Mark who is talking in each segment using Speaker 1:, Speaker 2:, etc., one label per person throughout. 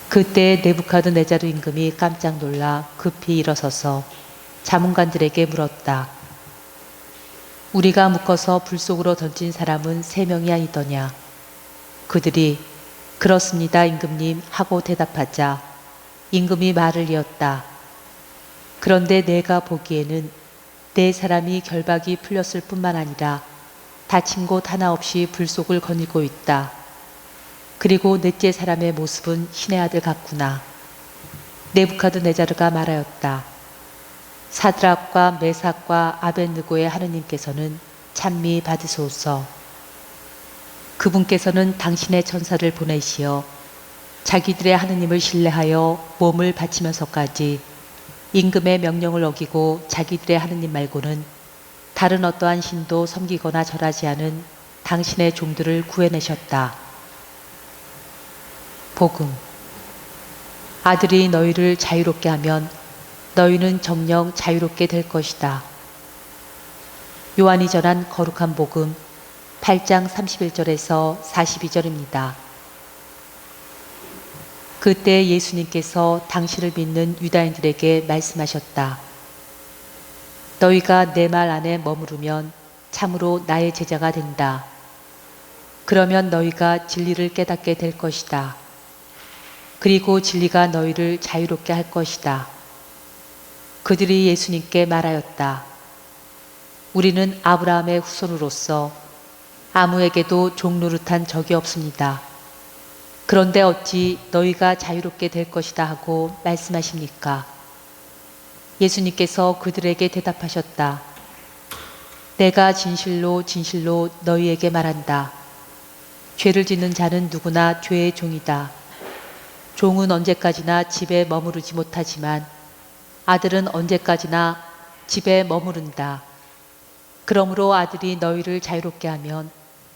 Speaker 1: 그때 네부카드네자르 임금이 깜짝 놀라 급히 일어서서 자문관들에게 물었다. 우리가 묶어서 불 속으로 던진 사람은 3명이 아니더냐. 그들이 그렇습니다 임금님 하고 대답하자 임금이 말을 이었다. 그런데 내가 보기에는 4사람이 결박이 풀렸을 뿐만 아니라 다친 곳 하나 없이 불 속을 거닐고 있다. 그리고 넷째 사람의 모습은 신의 아들 같구나. 네부카드네자르가 말하였다. 사드락과 메삭과 아벳느고의 하느님께서는 찬미 받으소서. 그분께서는 당신의 천사를 보내시어 자기들의 하느님을 신뢰하여 몸을 바치면서까지 임금의 명령을 어기고 자기들의 하느님 말고는 다른 어떠한 신도 섬기거나 절하지 않은 당신의 종들을 구해내셨다. 복음. 아들이 너희를 자유롭게 하면 너희는 정녕 자유롭게 될 것이다. 요한이 전한 거룩한 복음 8장 31절에서 42절입니다. 그때 예수님께서 당신을 믿는 유다인들에게 말씀하셨다. 너희가 내 말 안에 머무르면 참으로 나의 제자가 된다. 그러면 너희가 진리를 깨닫게 될 것이다. 그리고 진리가 너희를 자유롭게 할 것이다. 그들이 예수님께 말하였다. 우리는 아브라함의 후손으로서 아무에게도 종 노릇한 적이 없습니다. 그런데 어찌 너희가 자유롭게 될 것이다 하고 말씀하십니까? 예수님께서 그들에게 대답하셨다. 내가 진실로 진실로 너희에게 말한다. 죄를 짓는 자는 누구나 죄의 종이다. 종은 언제까지나 집에 머무르지 못하지만 아들은 언제까지나 집에 머무른다. 그러므로 아들이 너희를 자유롭게 하면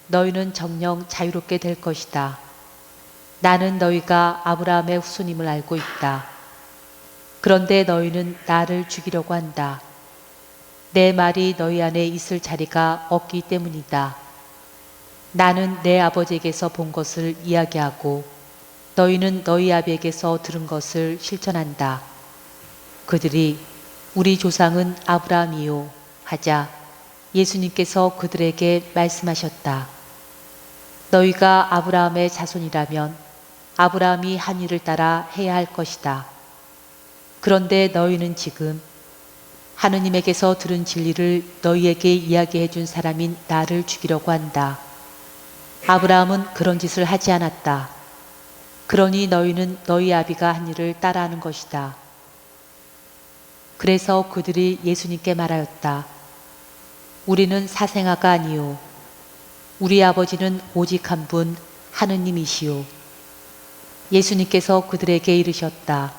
Speaker 1: 너희는 정녕 자유롭게 될 것이다. 나는 너희가 아브라함의 후손임을 알고 있다. 그런데 너희는 나를 죽이려고 한다. 내 말이 너희 안에 있을 자리가 없기 때문이다. 나는 내 아버지에게서 본 것을 이야기하고 너희는 너희 아비에게서 들은 것을 실천한다. 그들이 우리 조상은 아브라함이요 하자 예수님께서 그들에게 말씀하셨다. 너희가 아브라함의 자손이라면 아브라함이 한 일을 따라 해야 할 것이다. 그런데 너희는 지금 하느님에게서 들은 진리를 너희에게 이야기해 준 사람인 나를 죽이려고 한다. 아브라함은 그런 짓을 하지 않았다. 그러니 너희는 너희 아비가 한 일을 따라하는 것이다. 그래서 그들이 예수님께 말하였다. 우리는 사생아가 아니요. 우리 아버지는 오직 한 분 하느님이시요. 예수님께서 그들에게 이르셨다.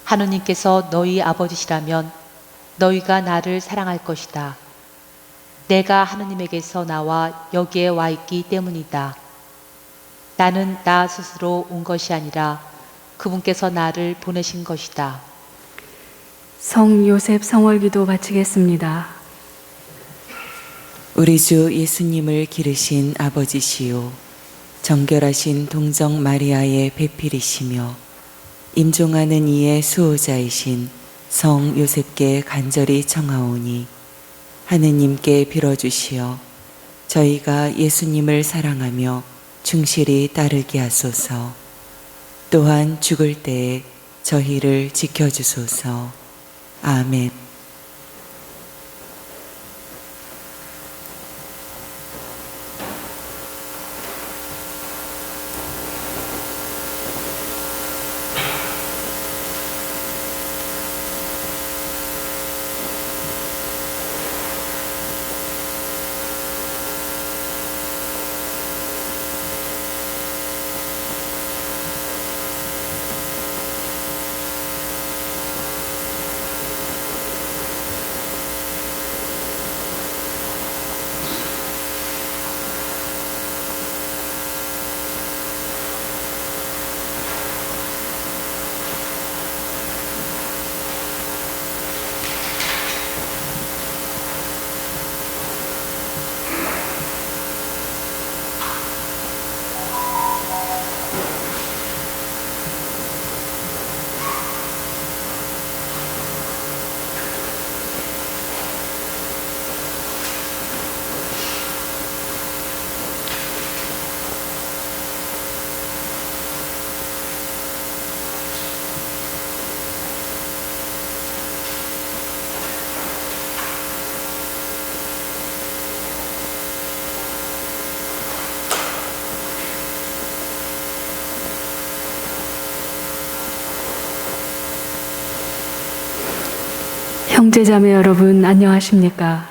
Speaker 1: 하느님께서 너희 아버지시라면 너희가 나를 사랑할 것이다. 내가 하느님에게서 나와 여기에 와 있기 때문이다. 나는 나 스스로 온 것이 아니라 그분께서 나를 보내신 것이다.
Speaker 2: 성 요셉 성월기도 바치겠습니다.
Speaker 3: 우리 주 예수님을 기르신 아버지시요 정결하신 동정 마리아의 배필이시며 임종하는 이의 수호자이신 성 요셉께 간절히 청하오니 하느님께 빌어주시어 저희가 예수님을 사랑하며 충실히 따르게 하소서. 또한 죽을 때에 저희를 지켜주소서. 아멘.
Speaker 2: 형제자매 여러분 안녕하십니까?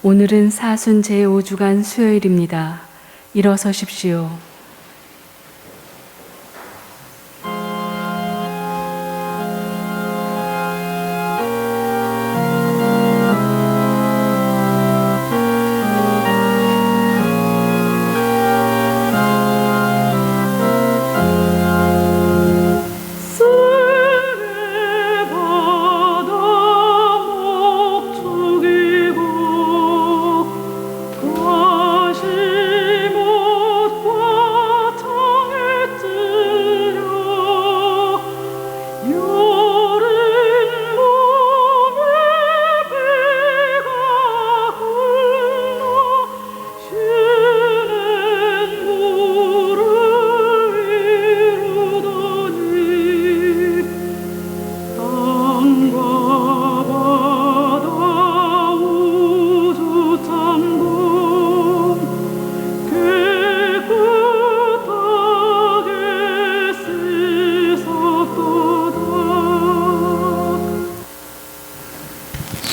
Speaker 2: 오늘은 사순 제5주간 수요일입니다. 일어서십시오.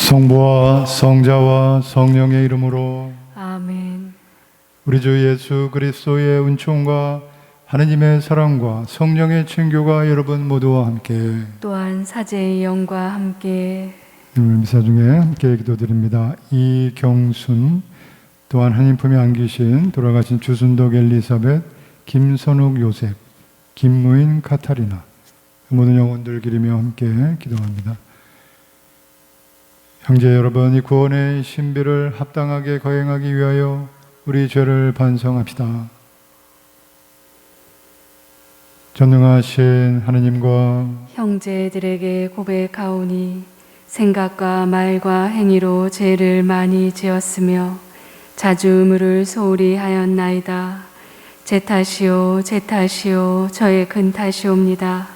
Speaker 4: 성부와 성자와 성령의 이름으로
Speaker 2: 아멘.
Speaker 4: 우리 주 예수 그리스도의 은총과 하느님의 사랑과 성령의 친교가 여러분 모두와 함께
Speaker 2: 또한 사제의 영과 함께
Speaker 4: 오늘 미사 중에 함께 기도드립니다. 이경순 또한 하나님 품에 안기신 돌아가신 주순덕 엘리사벳, 김선욱 요셉, 김무인 카타리나 모든 영혼들 기리며 함께 기도합니다. 형제 여러분, 이 구원의 신비를 합당하게 거행하기 위하여 우리 죄를 반성합시다. 전능하신 하느님과
Speaker 2: 형제들에게 고백하오니 생각과 말과 행위로 죄를 많이 지었으며 자주 의무를 소홀히 하였나이다. 제 탓이요 제 탓이요 저의 큰 탓이옵니다.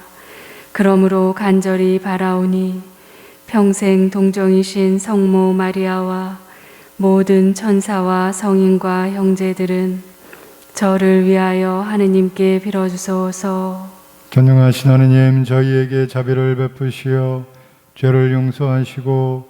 Speaker 2: 그러므로 간절히 바라오니 평생 동정이신 성모 마리아와 모든 천사와 성인과 형제들은 저를 위하여 하느님께 빌어주소서.
Speaker 4: 전능하신 하느님, 저희에게 자비를 베푸시어 죄를 용서하시고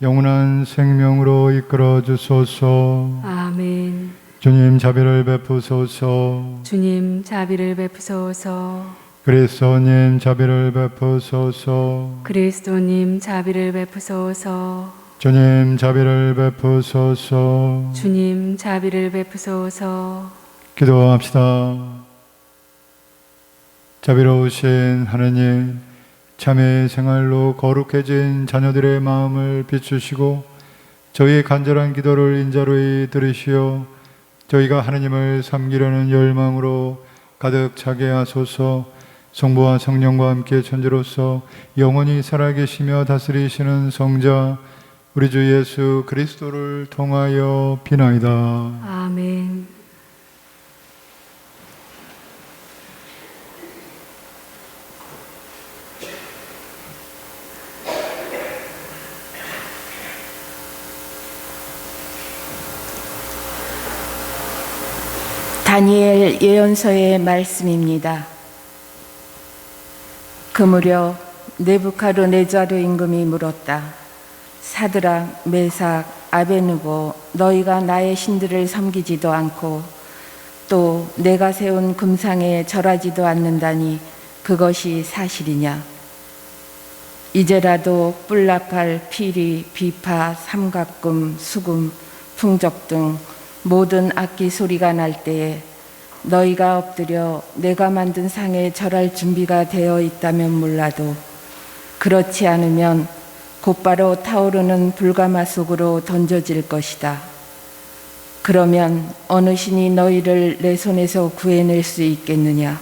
Speaker 4: 영원한 생명으로 이끌어 주소서.
Speaker 2: 아멘.
Speaker 4: 주님 자비를 베푸소서.
Speaker 2: 주님 자비를 베푸소서.
Speaker 4: 그리스도님 자비를 베푸소서.
Speaker 2: 그리스도님 자비를 베푸소서.
Speaker 4: 주님 자비를 베푸소서.
Speaker 2: 주님 자비를 베푸소서.
Speaker 4: 기도합시다. 자비로우신 하느님, 참회 생활로 거룩해진 자녀들의 마음을 비추시고 저희의 간절한 기도를 인자로이 들으시어 저희가 하느님을 섬기려는 열망으로 가득 차게 하소서. 성부와 성령과 함께 천지로서 영원히 살아계시며 다스리시는 성자 우리 주 예수 그리스도를 통하여 비나이다.
Speaker 2: 아멘.
Speaker 5: 다니엘 예언서의 말씀입니다. 그 무렵 네부카드네자르 임금이 물었다. 사드락, 메삭, 아베느고, 너희가 나의 신들을 섬기지도 않고 또 내가 세운 금상에 절하지도 않는다니 그것이 사실이냐? 이제라도 뿔나팔, 피리, 비파, 삼각금, 수금, 풍적 등 모든 악기 소리가 날 때에 너희가 엎드려 내가 만든 상에 절할 준비가 되어 있다면 몰라도 그렇지 않으면 곧바로 타오르는 불가마 속으로 던져질 것이다. 그러면 어느 신이 너희를 내 손에서 구해낼 수 있겠느냐?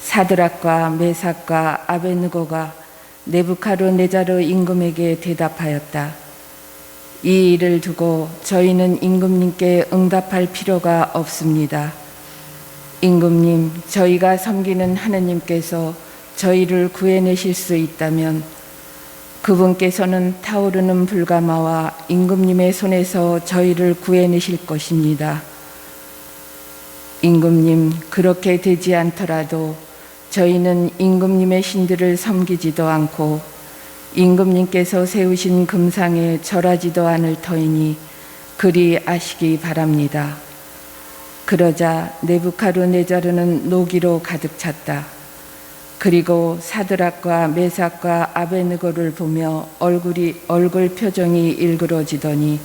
Speaker 5: 사드락과 메삭과 아베느고가 네부카드네자르 임금에게 대답하였다. 이 일을 두고 저희는 임금님께 응답할 필요가 없습니다. 임금님, 저희가 섬기는 하느님께서 저희를 구해내실 수 있다면 그분께서는 타오르는 불가마와 임금님의 손에서 저희를 구해내실 것입니다. 임금님, 그렇게 되지 않더라도 저희는 임금님의 신들을 섬기지도 않고 임금님께서 세우신 금상에 절하지도 않을 터이니 그리 아시기 바랍니다. 그러자 네부카르네자르는 노기로 가득 찼다. 그리고 사드락과 메삭과 아베느고를 보며 얼굴 표정이 일그러지더니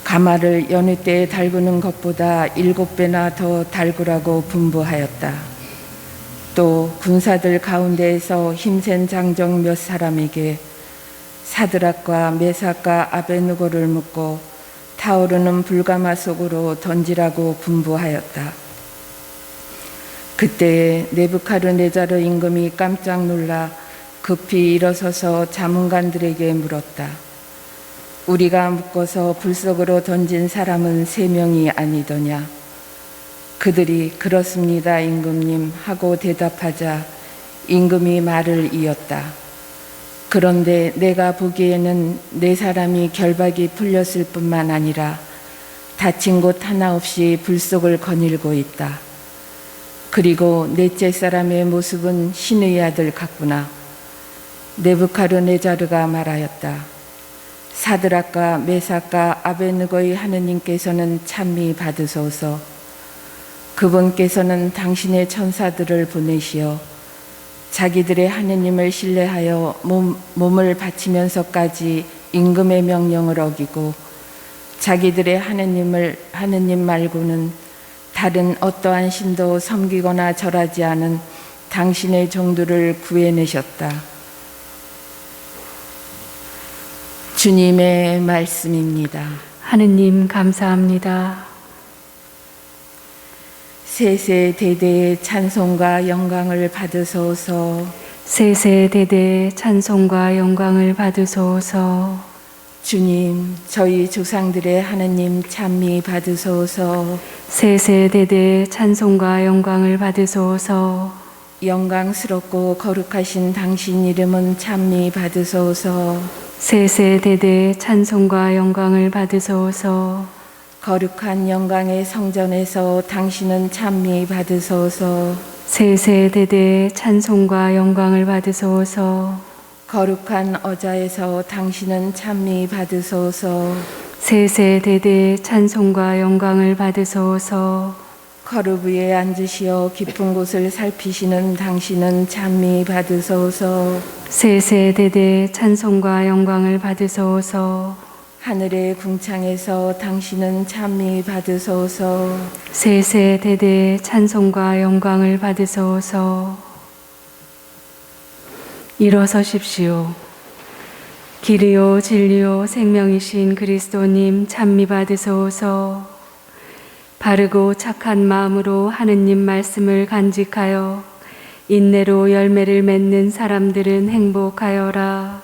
Speaker 5: 가마를 여느 때에 달구는 것보다 7배나 더 달구라고 분부하였다. 또 군사들 가운데에서 힘센 장정 몇 사람에게 사드락과 메삭과 아베느고를 묶고 타오르는 불가마 속으로 던지라고 분부하였다. 그때에 네부카르네자르 임금이 깜짝 놀라 급히 일어서서 자문관들에게 물었다. 우리가 묶어서 불 속으로 던진 사람은 3명이 아니더냐? 그들이 그렇습니다, 임금님 하고 대답하자 임금이 말을 이었다. 그런데 내가 보기에는 4사람이 결박이 풀렸을 뿐만 아니라 다친 곳 하나 없이 불 속을 거닐고 있다. 그리고 넷째 사람의 모습은 신의 아들 같구나. 네부카르네자르가 말하였다. 사드락과 메삭과 아베느고의 하느님께서는 찬미 받으소서. 그분께서는 당신의 천사들을 보내시어 자기들의 하느님을 신뢰하여 몸을 바치면서까지 임금의 명령을 어기고 자기들의 하느님 말고는 다른 어떠한 신도 섬기거나 절하지 않은 당신의 종들을 구해내셨다. 주님의 말씀입니다.
Speaker 2: 하느님 감사합니다.
Speaker 5: 세세대대의 찬송과 영광을 받으소서.
Speaker 2: 세세대대 찬송과 영광을 받으소서.
Speaker 5: 주님, 저희 조상들의 하느님 찬미 받으소서.
Speaker 2: 세세대대 찬송과 영광을 받으소서.
Speaker 5: 영광스럽고 거룩하신 당신 이름은 찬미 받으소서.
Speaker 2: 세세대대 찬송과 영광을 받으소서.
Speaker 5: 거룩한 영광의 성전에서 당신은 찬미 받으소서.
Speaker 2: 세세대대 찬송과 영광을 받으소서.
Speaker 5: 거룩한 어자에서 당신은 찬미 받으소서.
Speaker 2: 세세대대 찬송과 영광을 받으소서.
Speaker 5: 거룩 위에 앉으시어 깊은 곳을 살피시는 당신은 찬미 받으소서.
Speaker 2: 세세대대 찬송과 영광을 받으소서.
Speaker 5: 하늘의 궁창에서 당신은 찬미 받으소서.
Speaker 2: 세세대대 찬송과 영광을 받으소서. 일어서십시오. 길이요 진리요 생명이신 그리스도님 찬미 받으소서. 바르고 착한 마음으로 하느님 말씀을 간직하여 인내로 열매를 맺는 사람들은 행복하여라.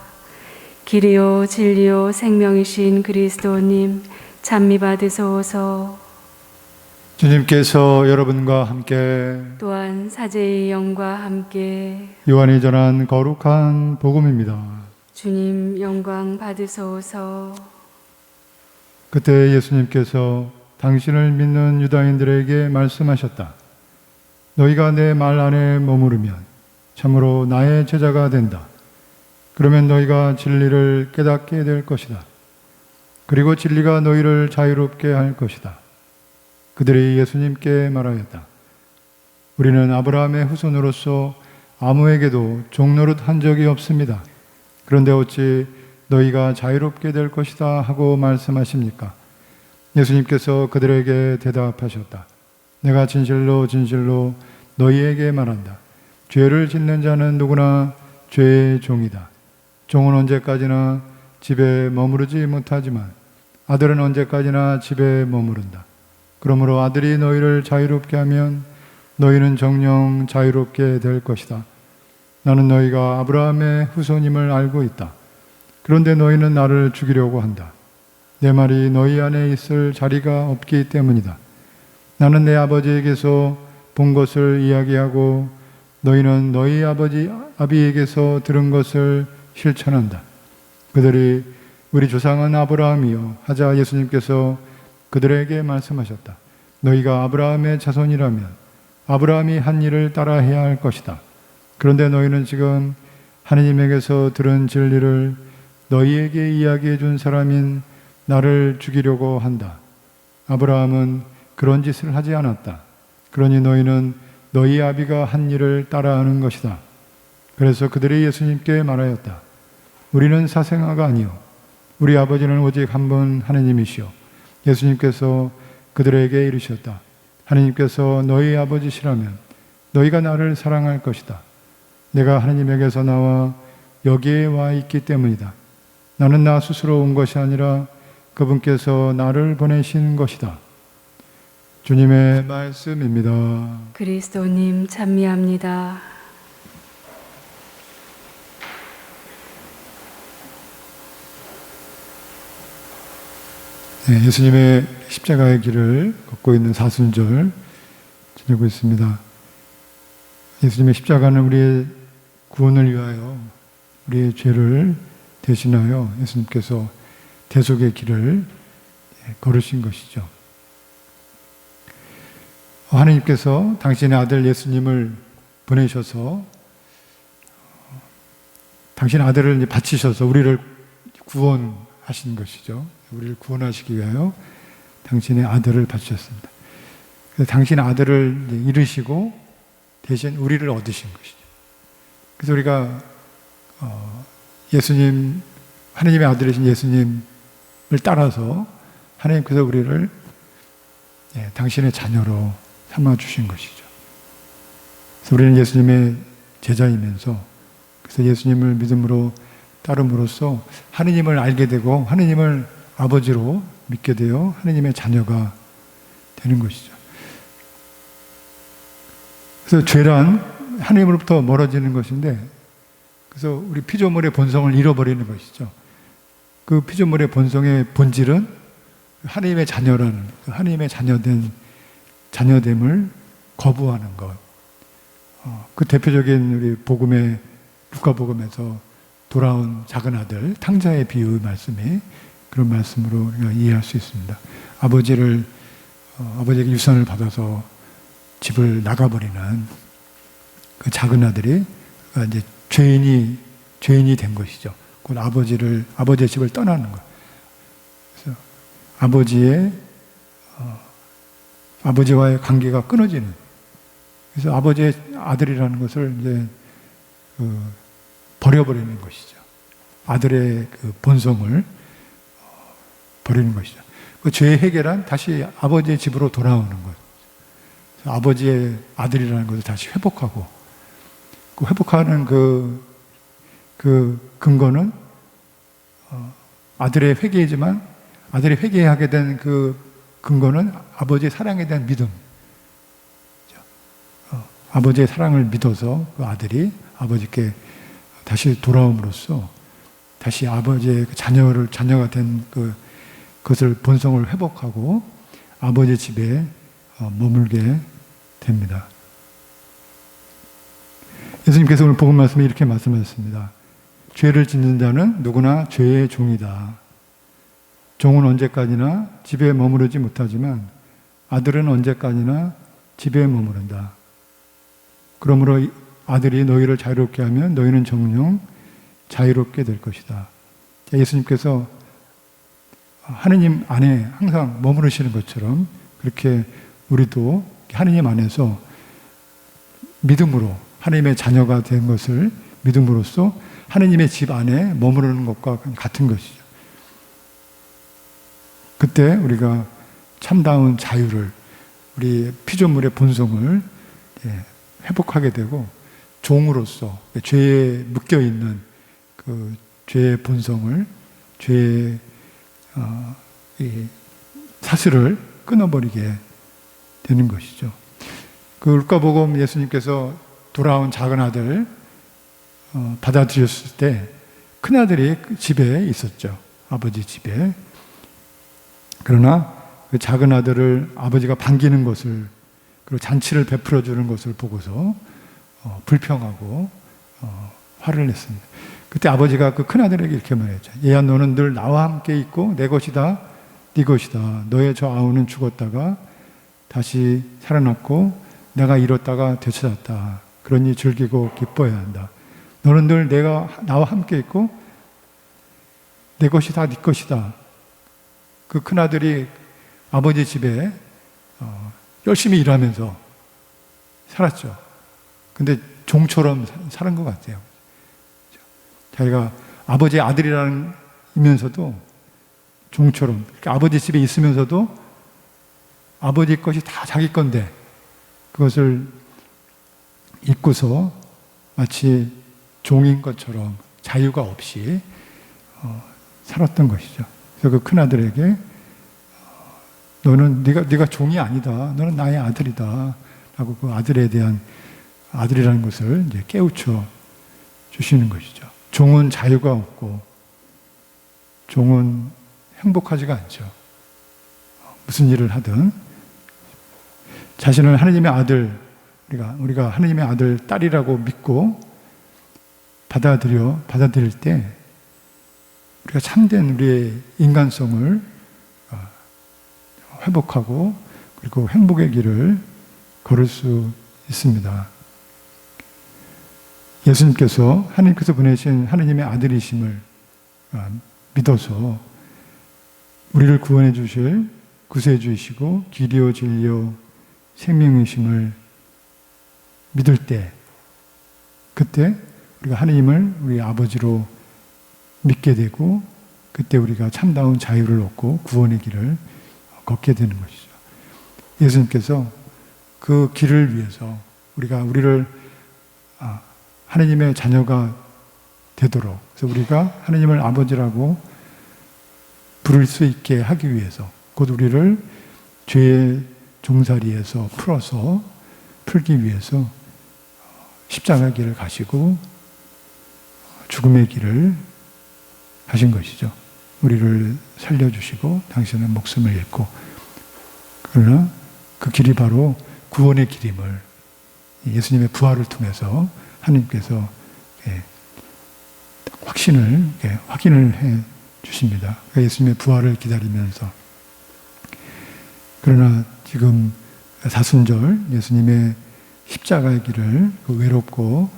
Speaker 2: 길이요 진리요 생명이신 그리스도님 찬미 받으소서.
Speaker 4: 주님께서 여러분과 함께
Speaker 2: 또한 사제의 영과 함께
Speaker 4: 요한이 전한 거룩한 복음입니다.
Speaker 2: 주님 영광 받으소서.
Speaker 4: 그때 예수님께서 당신을 믿는 유다인들에게 말씀하셨다. 너희가 내 말 안에 머무르면 참으로 나의 제자가 된다. 그러면 너희가 진리를 깨닫게 될 것이다. 그리고 진리가 너희를 자유롭게 할 것이다. 그들이 예수님께 말하였다. 우리는 아브라함의 후손으로서 아무에게도 종노릇 한 적이 없습니다. 그런데 어찌 너희가 자유롭게 될 것이다 하고 말씀하십니까? 예수님께서 그들에게 대답하셨다. 내가 진실로 진실로 너희에게 말한다. 죄를 짓는 자는 누구나 죄의 종이다. 종은 언제까지나 집에 머무르지 못하지만 아들은 언제까지나 집에 머무른다. 그러므로 아들이 너희를 자유롭게 하면 너희는 정녕 자유롭게 될 것이다. 나는 너희가 아브라함의 후손임을 알고 있다. 그런데 너희는 나를 죽이려고 한다. 내 말이 너희 안에 있을 자리가 없기 때문이다. 나는 내 아버지에게서 본 것을 이야기하고 너희는 너희 아비에게서 들은 것을 실천한다. 그들이 우리 조상은 아브라함이요 하자 예수님께서 그들에게 말씀하셨다. 너희가 아브라함의 자손이라면 아브라함이 한 일을 따라 해야 할 것이다. 그런데 너희는 지금 하느님에게서 들은 진리를 너희에게 이야기해 준 사람인 나를 죽이려고 한다. 아브라함은 그런 짓을 하지 않았다. 그러니 너희는 너희 아비가 한 일을 따라하는 것이다. 그래서 그들이 예수님께 말하였다. 우리는 사생아가 아니요 우리 아버지는 오직 한 분 하느님이시오. 예수님께서 그들에게 이르셨다. 하느님께서 너희 아버지시라면 너희가 나를 사랑할 것이다. 내가 하느님에게서 나와 여기에 와 있기 때문이다. 나는 나 스스로 온 것이 아니라 그분께서 나를 보내신 것이다. 주님의 말씀입니다.
Speaker 2: 그리스도님 찬미합니다.
Speaker 4: 네, 예수님의 십자가의 길을 걷고 있는 사순절 지내고 있습니다. 예수님의 십자가는 우리의 구원을 위하여 우리의 죄를 대신하여 예수님께서 대속의 길을 걸으신 것이죠. 하나님께서 당신의 아들 예수님을 보내셔서 당신의 아들을 바치셔서 우리를 구원하신 것이죠. 우리를 구원하시기 위하여 당신의 아들을 바치셨습니다. 그래서 당신의 아들을 잃으시고 대신 우리를 얻으신 것이죠. 그래서 우리가 예수님, 하나님의 아들이신 예수님을 따라서 하나님께서 우리를 당신의 자녀로 삼아주신 것이죠. 그래서 우리는 예수님의 제자이면서 그래서 예수님을 믿음으로 따름으로써 하나님을 알게 되고 하나님을 아버지로 믿게 되어 하나님의 자녀가 되는 것이죠. 그래서 죄란 하나님으로부터 멀어지는 것인데 그래서 우리 피조물의 본성을 잃어버리는 것이죠. 그 피조물의 본성의 본질은 하나님의 자녀라는 하나님의 자녀됨을 거부하는 것. 그 대표적인 우리 복음의 루카복음에서 돌아온 작은 아들 탕자의 비유 말씀이 그런 말씀으로 우리가 이해할 수 있습니다. 아버지에게 유산을 받아서 집을 나가버리는 그 작은 아들이 이제 죄인이 된 것이죠. 곧 아버지의 집을 떠나는 것. 그래서 아버지와의 관계가 끊어지는. 그래서 아버지의 아들이라는 것을 이제 버려버리는 것이죠. 아들의 그 본성을 버리는 것이죠. 그 죄의 해결은 다시 아버지의 집으로 돌아오는 것. 아버지의 아들이라는 것을 다시 회복하고, 그 회복하는 그 근거는 아들의 회개이지만 아들이 회개하게 된 그 근거는 아버지의 사랑에 대한 믿음. 아버지의 사랑을 믿어서 그 아들이 아버지께 다시 돌아옴으로써 다시 아버지의 자녀가 된 그것을 본성을 회복하고 아버지 집에 머물게 됩니다. 예수님께서 오늘 복음 말씀에 이렇게 말씀하셨습니다. 죄를 짓는 자는 누구나 죄의 종이다. 종은 언제까지나 집에 머무르지 못하지만 아들은 언제까지나 집에 머무른다. 그러므로 아들이 너희를 자유롭게 하면 너희는 정녕 자유롭게 될 것이다. 예수님께서 하느님 안에 항상 머무르시는 것처럼 그렇게 우리도 하느님 안에서 믿음으로 하느님의 자녀가 된 것을 믿음으로써 하느님의 집 안에 머무르는 것과 같은 것이죠. 그때 우리가 참다운 자유를, 우리 피조물의 본성을 회복하게 되고 종으로서 죄에 묶여있는 그 죄의 본성을, 죄의 사슬을 끊어버리게 되는 것이죠. 그 루카복음 예수님께서 돌아온 작은 아들 받아들였을 때 큰아들이 집에 있었죠. 아버지 집에. 그러나 그 작은 아들을 아버지가 반기는 것을, 그리고 잔치를 베풀어 주는 것을 보고서 불평하고 화를 냈습니다. 그때 아버지가 그 큰아들에게 이렇게 말했죠. 얘야, 너는 늘 나와 함께 있고 내 것이다, 네 것이다. 너의 저 아우는 죽었다가 다시 살아났고 내가 잃었다가 되찾았다. 그러니 즐기고 기뻐해야 한다. 너는 늘 나와 함께 있고 내 것이 다 네 것이다. 그 큰아들이 아버지 집에 열심히 일하면서 살았죠. 근데 종처럼 사는 것 같아요. 자기가 아버지의 아들이면서도 종처럼, 아버지 집에 있으면서도 아버지 것이 다 자기 건데 그것을 잊고서 마치 종인 것처럼 자유가 없이 살았던 것이죠. 그래서 그 큰아들에게 너는 네가 종이 아니다. 너는 나의 아들이다. 라고 그 아들에 대한 아들이라는 것을 이제 깨우쳐 주시는 것이죠. 종은 자유가 없고 종은 행복하지가 않죠. 무슨 일을 하든 자신을 하나님의 아들, 우리가 하나님의 아들, 딸이라고 믿고 받아들일 때 우리가 참된 우리의 인간성을 회복하고 그리고 행복의 길을 걸을 수 있습니다. 예수님께서 하나님께서 보내신 하나님의 아들이심을 믿어서 우리를 구원해 주실 구세주이시고 길이요 진리요 생명이심을 믿을 때 그때 우리가 하나님을 우리 아버지로 믿게 되고 그때 우리가 참다운 자유를 얻고 구원의 길을 걷게 되는 것이죠. 예수님께서 그 길을 위해서 우리를 하나님의 자녀가 되도록 그래서 우리가 하나님을 아버지라고 부를 수 있게 하기 위해서 곧 우리를 죄의 종살이에서 풀기 위해서 십자가 길을 가시고 죽음의 길을 가신 것이죠. 우리를 살려주시고 당신은 목숨을 잃고 그러나 그 길이 바로 구원의 길임을 예수님의 부활을 통해서 하나님께서 확인을 해 주십니다. 그러니까 예수님의 부활을 기다리면서 그러나 지금 사순절 예수님의 십자가의 길을 외롭고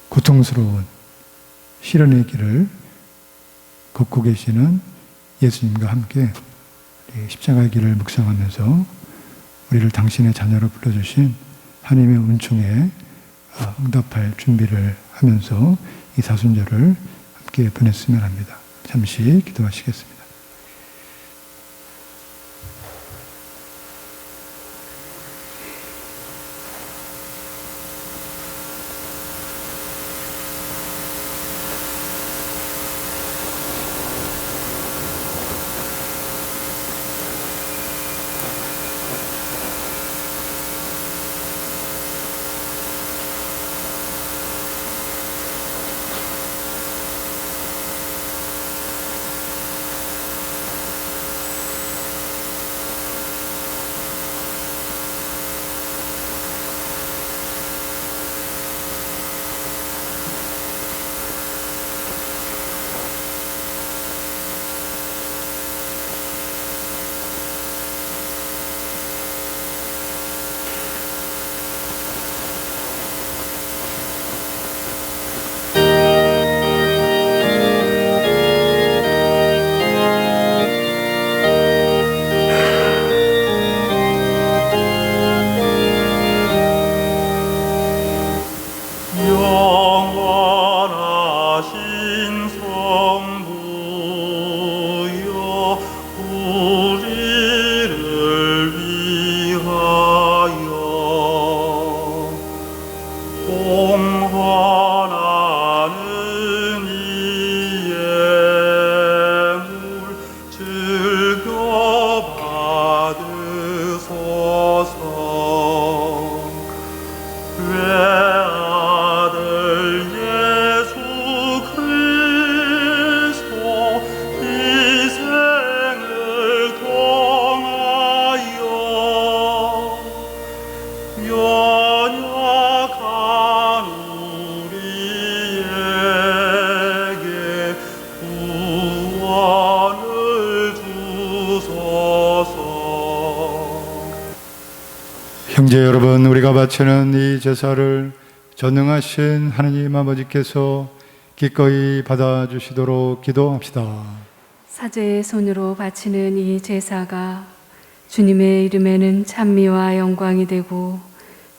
Speaker 4: 고통스러운 시련의 길을 걷고 계시는 예수님과 함께 십자가의 길을 묵상하면서 우리를 당신의 자녀로 불러주신 하나님의 은총에 응답할 준비를 하면서 이 사순절을 함께 보냈으면 합니다. 잠시 기도하시겠습니다. 형제 여러분, 우리가 바치는 이 제사를 전능하신 하느님 아버지께서 기꺼이 받아주시도록 기도합시다.
Speaker 2: 사제의 손으로 바치는 이 제사가 주님의 이름에는 찬미와 영광이 되고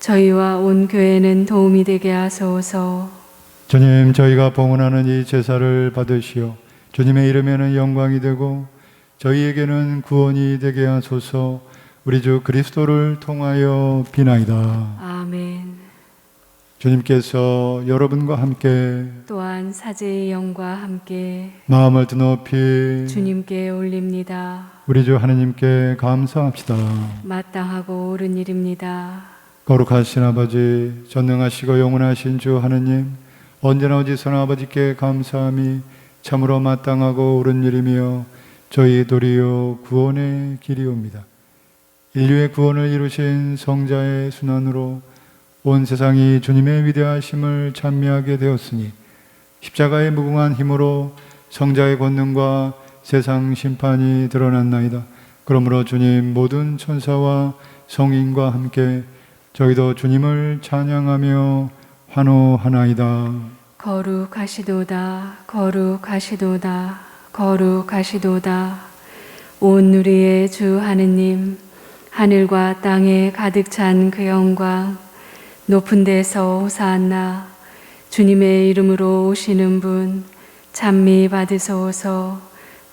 Speaker 2: 저희와 온 교회는 도움이 되게 하소서.
Speaker 4: 주님, 저희가 봉헌하는 이 제사를 받으시어 주님의 이름에는 영광이 되고 저희에게는 구원이 되게 하소서. 우리 주 그리스도를 통하여 비나이다.
Speaker 2: 아멘.
Speaker 4: 주님께서 여러분과 함께
Speaker 2: 또한 사제의 영과 함께
Speaker 4: 마음을 드높이
Speaker 2: 주님께 올립니다.
Speaker 4: 우리 주 하느님께 감사합시다.
Speaker 2: 마땅하고 옳은 일입니다.
Speaker 4: 거룩하신 아버지, 전능하시고 영원하신 주 하느님, 언제나 어디서나 아버지께 감사함이 참으로 마땅하고 옳은 일이며 저희 도리어 구원의 길이옵니다. 인류의 구원을 이루신 성자의 순환으로 온 세상이 주님의 위대하심을 찬미하게 되었으니 십자가의 무궁한 힘으로 성자의 권능과 세상 심판이 드러났나이다. 그러므로 주님, 모든 천사와 성인과 함께 저희도 주님을 찬양하며 환호하나이다.
Speaker 2: 거룩하시도다, 거룩하시도다, 거룩하시도다. 온 우리의 주 하느님, 하늘과 땅에 가득 찬 그 영광, 높은 데서 호산나. 주님의 이름으로 오시는 분 찬미 받으소서.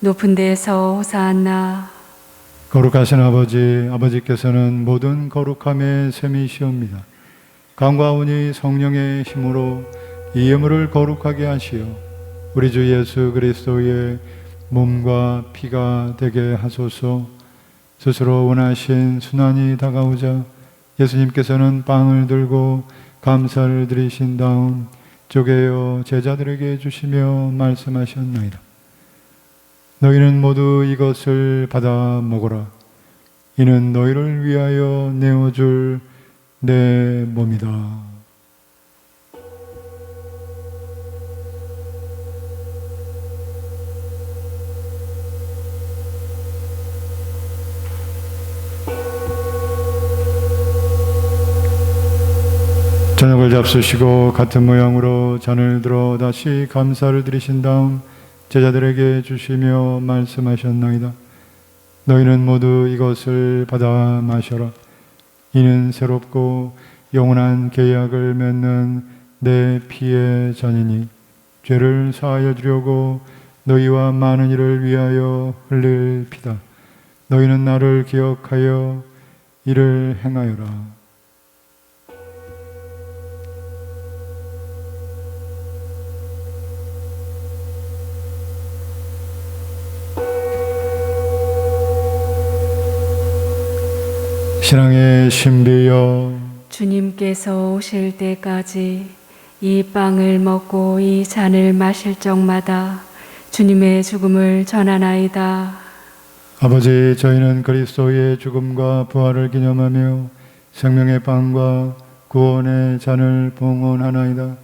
Speaker 2: 높은 데서 호산나.
Speaker 4: 거룩하신 아버지, 아버지께서는 모든 거룩함의 셈이시옵니다. 강과 온이 성령의 힘으로 이 예물을 거룩하게 하시어 우리 주 예수 그리스도의 몸과 피가 되게 하소서. 스스로 원하신 순환이 다가오자 예수님께서는 빵을 들고 감사를 드리신 다음 쪼개어 제자들에게 주시며 말씀하셨나이다. 너희는 모두 이것을 받아 먹어라. 이는 너희를 위하여 내어줄 내 몸이다. 저녁을 잡수시고 같은 모양으로 잔을 들어 다시 감사를 드리신 다음 제자들에게 주시며 말씀하셨나이다. 너희는 모두 이것을 받아 마셔라. 이는 새롭고 영원한 계약을 맺는 내 피의 잔이니 죄를 사하여 주려고 너희와 많은 이를 위하여 흘릴 피다. 너희는 나를 기억하여 이를 행하여라. 신앙의 신비여,
Speaker 2: 주님께서 오실 때까지 이 빵을 먹고 이 잔을 마실 적마다 주님의 죽음을 전하나이다.
Speaker 4: 아버지, 저희는 그리스도의 죽음과 부활을 기념하며 생명의 빵과 구원의 잔을 봉헌하나이다.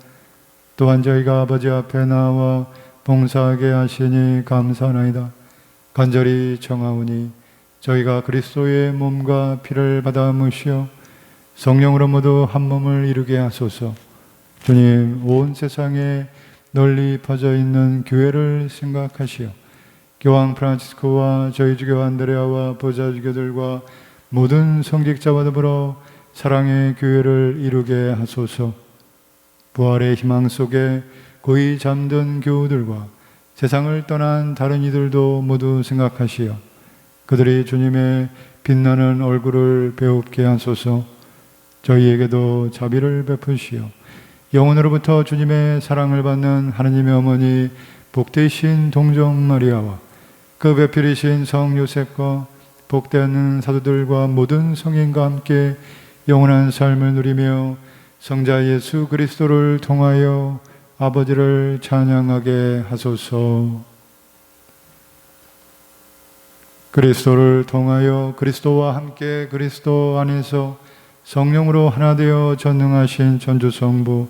Speaker 4: 또한 저희가 아버지 앞에 나와 봉사하게 하시니 감사하나이다. 간절히 청하오니 저희가 그리스도의 몸과 피를 받아 무시어 성령으로 모두 한 몸을 이루게 하소서. 주님, 온 세상에 널리 퍼져 있는 교회를 생각하시어 교황 프란치스코와 저희 주교 안드레아와 보좌주교들과 모든 성직자와 더불어 사랑의 교회를 이루게 하소서. 부활의 희망 속에 고이 잠든 교우들과 세상을 떠난 다른 이들도 모두 생각하시어 그들이 주님의 빛나는 얼굴을 배웁게 하소서. 저희에게도 자비를 베푸시어 영원으로부터 주님의 사랑을 받는 하느님의 어머니 복되신 동정 마리아와 그 배필이신 성 요셉과 복되는 사도들과 모든 성인과 함께 영원한 삶을 누리며 성자 예수 그리스도를 통하여 아버지를 찬양하게 하소서. 그리스도를 통하여 그리스도와 함께 그리스도 안에서 성령으로 하나 되어 전능하신 전주성부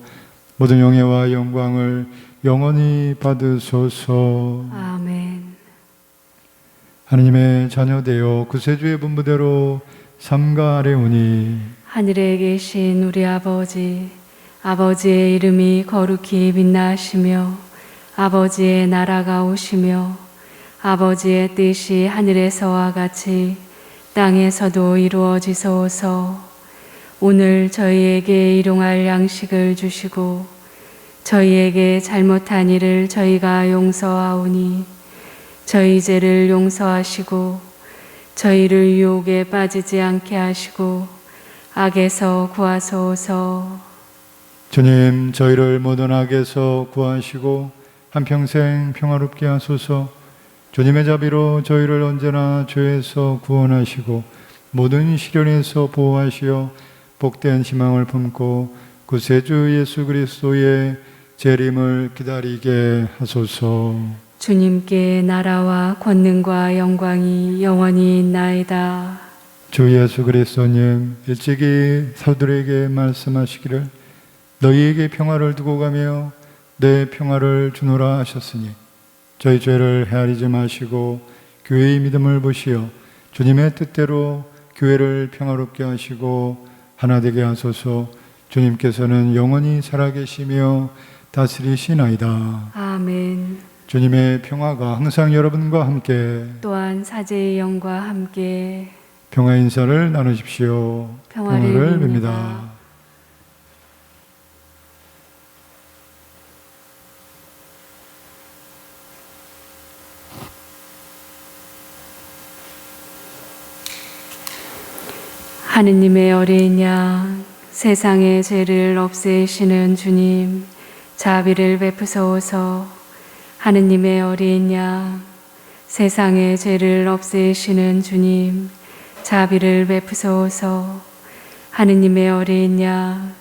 Speaker 4: 모든 영예와 영광을 영원히 받으소서.
Speaker 2: 아멘.
Speaker 4: 하느님의 자녀되어 구세주의 분부대로 삼가 아뢰오니
Speaker 2: 하늘에 계신 우리 아버지, 아버지의 이름이 거룩히 빛나시며 아버지의 나라가 오시며 아버지의 뜻이 하늘에서와 같이 땅에서도 이루어지소서. 오늘 저희에게 일용할 양식을 주시고 저희에게 잘못한 일을 저희가 용서하오니 저희 죄를 용서하시고 저희를 유혹에 빠지지 않게 하시고 악에서 구하소서.
Speaker 4: 주님, 저희를 모든 악에서 구하시고 한평생 평화롭게 하소서. 주님의 자비로 저희를 언제나 죄에서 구원하시고 모든 시련에서 보호하시어 복된 희망을 품고 구세주 예수 그리스도의 재림을 기다리게 하소서.
Speaker 2: 주님께 나라와 권능과 영광이 영원히 있나이다.
Speaker 4: 주 예수 그리스도님, 일찍이 사도들에게 말씀하시기를 너희에게 평화를 두고 가며 내 평화를 주노라 하셨으니 저희 죄를 헤아리지 마시고 교회의 믿음을 보시어 주님의 뜻대로 교회를 평화롭게 하시고 하나 되게 하소서. 주님께서는 영원히 살아계시며 다스리시나이다.
Speaker 2: 아멘.
Speaker 4: 주님의 평화가 항상 여러분과 함께
Speaker 2: 또한 사제의 영과 함께
Speaker 4: 평화 인사를 나누십시오.
Speaker 2: 평화를 빕니다.
Speaker 4: 빕니다.
Speaker 2: 하느님의 어린 양, 세상의 죄를 없애시는 주님, 자비를 베푸소서. 하느님의 어린 양, 세상의 죄를 없애시는 주님, 자비를 베푸소서. 하느님의 어린 양,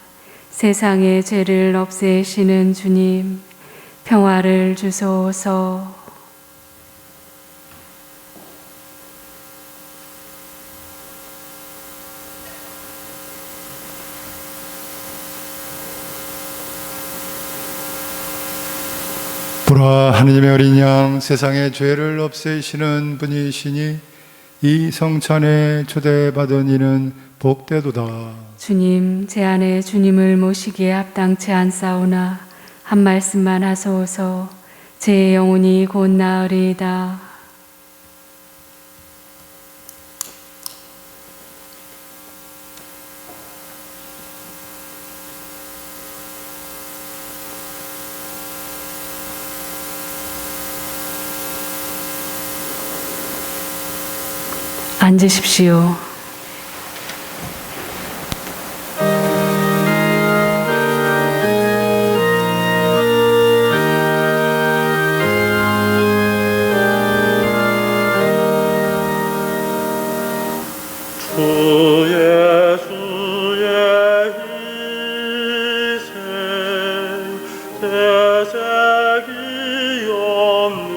Speaker 2: 세상의 죄를 없애시는 주님, 평화를 주소서.
Speaker 4: 보라, 하느님의 어린 양, 세상의 죄를 없애시는 분이시니 이 성찬에 초대받은 이는 복되도다.
Speaker 2: 주님, 제 안에 주님을 모시기에 합당치 않사오나 한 말씀만 하소서. 제 영혼이 곧 나으리이다. 앉으십시오.
Speaker 6: 주 예수의 희생 대색이 없는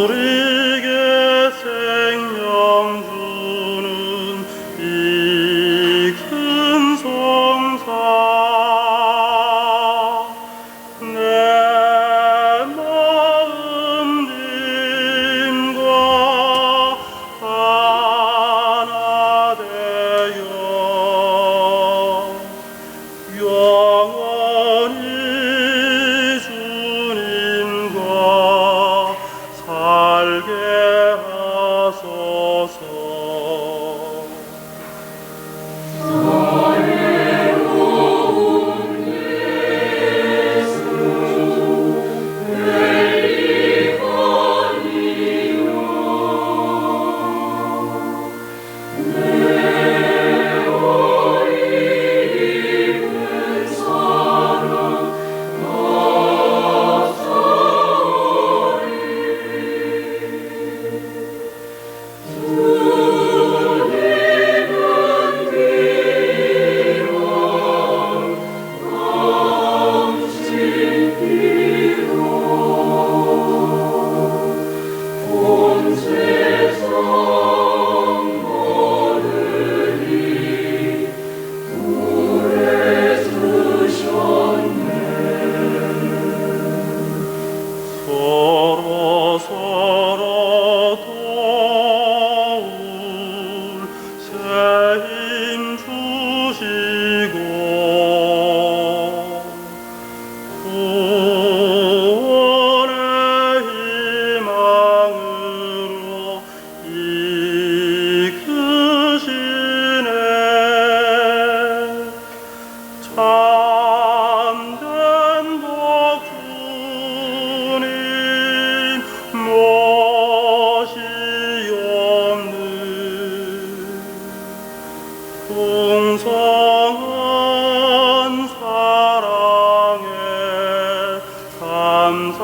Speaker 6: 우리에게 생명 주는 이 큰 성사 내 마음 님과 하나 되어 영원히 주님과 살게 하소서. 서로 서로 도울 새 힘 주시고 구원의 희망으로 이끄시네. 참된 복주님 못이 없는 풍성한 사랑에 감사합니다.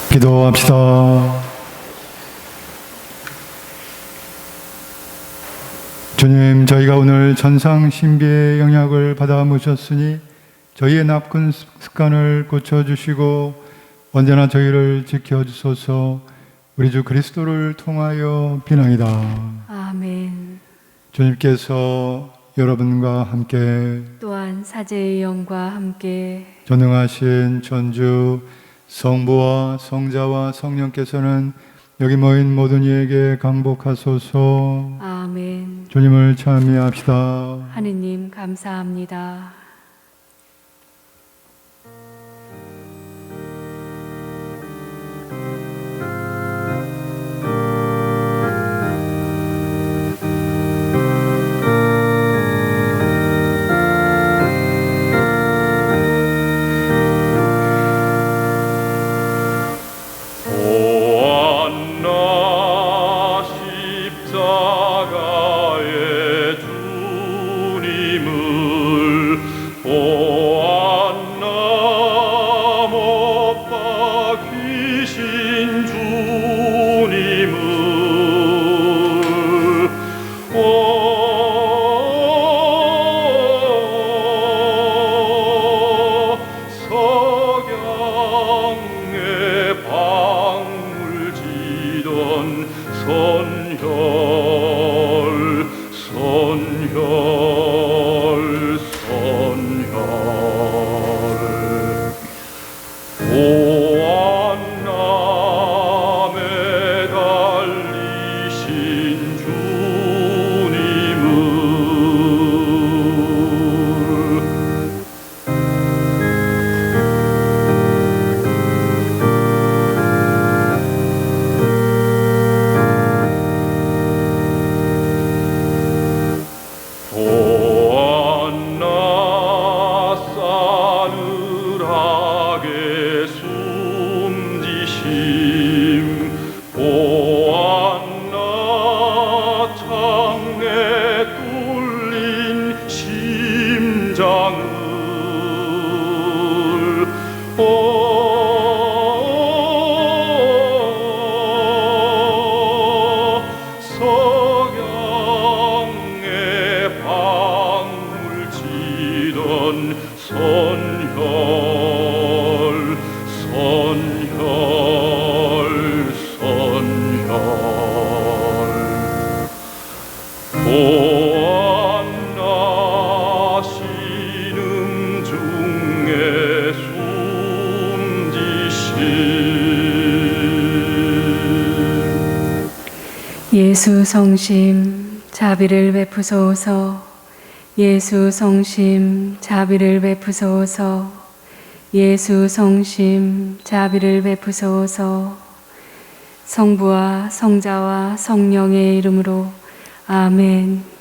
Speaker 4: 기도합시다. 주님, 저희가 오늘 전상 신비의 영향을 받아 모셨으니 저희의 나쁜 습관을 고쳐주시고 언제나 저희를 지켜주소서. 우리 주 그리스도를 통하여 비나이다.
Speaker 2: 아멘.
Speaker 4: 주님께서 여러분과 함께
Speaker 2: 또한 사제의 영과 함께
Speaker 4: 전능하신 전주 성부와 성자와 성령께서는 여기 모인 모든 이에게 강복하소서.
Speaker 2: 아멘.
Speaker 4: 주님을 찬미합시다.
Speaker 2: 하느님 감사합니다.
Speaker 6: 보았나 십자가의 주님을 보았나 못 박히신 주님을 석양의 방울 지던 선혈 보았나 매달리신 주님을 보았나 싸늘하게 숨지심 보았나 창에 뚫린 심장을 석양의 방울 지던 선혈
Speaker 2: 예수 성심 자비를 베푸소서. 예수 성심 자비를 베푸소서. 예수 성심 자비를 베푸소서. 성부와 성자와 성령의 이름으로 아멘.